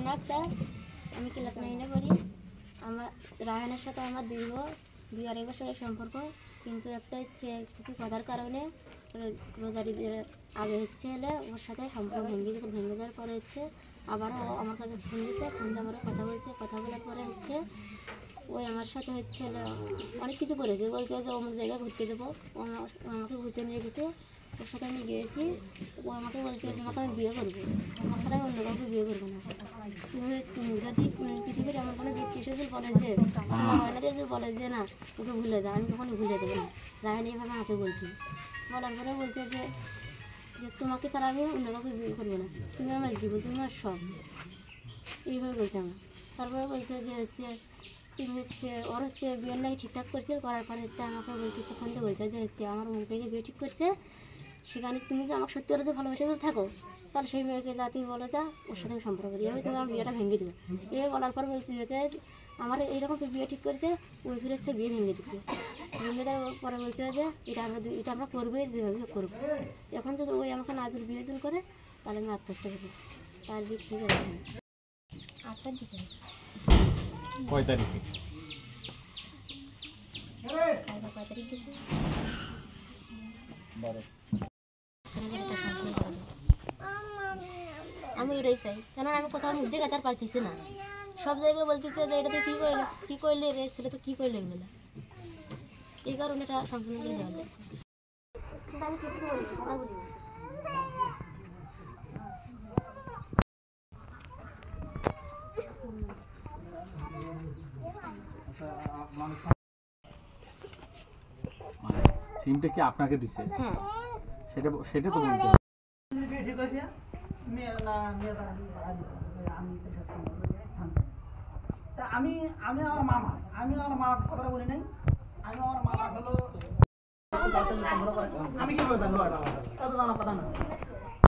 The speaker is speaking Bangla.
সুমনা আক্তার, আমি ক্লাস 9-এ পড়ি। আমার রায়হানের সাথে আমার দীর্ঘ 2-2.5 বছরের সম্পর্ক, কিন্তু একটা হচ্ছে কিছু কথার কারণে রোজার ঈদের আগে হচ্ছে হলে ওর সাথে সম্পর্ক ভেঙে গেছে। ভেঙে যাওয়ার পরে হচ্ছে আবারও আমার কাছে ফোন দিয়েছে, ফোন দিয়ে আমরা কথা বলছে। কথা বলার পরে হচ্ছে ওই আমার সাথে হচ্ছে অনেক কিছু করেছে। বলছে যে অমুক জায়গায় ঘুরতে যাবো, ও আমাকে ঘুরতে নিয়ে গেছে। ওর সাথে আমি গিয়েছি। ও আমাকে বলছে তোমাকে আমি বিয়ে করবো, আমার ছাড়া আমি অন্য কাউকে বিয়ে করবো না। তুমি যদি পৃথিবীর আমার কোনো ব্যক্তি এসে বলে যে গয়নাতে যে বলে যে না ওকে ভুলে যা, আমি কখনো ভুলে দেবো না। রায়হান এইভাবে আমাকে বলছি। বলার পরে বলছে যে তোমাকে ছাড়া আমি অন্য কাউকে বিয়ে করবো না, তুমি আমার জীবন, তুমি আমার সব, এইভাবে বলছে আমার। তারপরে বলছে যে হচ্ছে তুমি হচ্ছে ওর হচ্ছে বিয়ের নাকি ঠিকঠাক করছে। করার পরে হচ্ছে আমাকে বলতেছে, ফোন দিয়ে বলছে যে হচ্ছে আমার অমুক জায়গায় বিয়ে ঠিক করছে, সেখানে তুমি যে আমাকে সত্যি করে যে ভালোবাসে থাকো, তাহলে সেই মেয়েকে যা তুমি বলো যা ওর সাথে আমি সম্পর্ক করি, আমি তুমি আমার বিয়েটা ভেঙে দেবো। এ বলার পর বলছি যে আমার এইরকম বিয়ে ঠিক করেছে, ওই ফিরে হচ্ছে বিয়ে ভেঙে দিচ্ছে। ভেঙে দেওয়ার পরে বলছে যে এটা আমরা করবোই, যেভাবে করবো। এখন যদি ওই আমাকে নাজুর বিয়োজন করে তাহলে আমি আত্মহত্যা করবো। তার রিক্স হয়ে যাবে 8টার দিকে। কয় তারিখে? 5 তারিখ গেছে। আমি এটাই চাই, কেন আমি কোথাও মুখ দিয়ে কাটার পারতেছি না। সব জায়গায় বলতেছে যে এটা তো কী করলে রে ছেলে, তো কী করলে এগুলো, এই কারণে এটা সম্পূর্ণ করে দেওয়া লাগছে। আমি কিছু বলি কথা বলি সিমটা কি আপনাকে দিছে? হ্যাঁ, সেটা তো বলতে হবে। আমি আমার মামা, কথাটা বলি নাই। আমি আমার মামা হলো আমি কি বলতাম, কথা না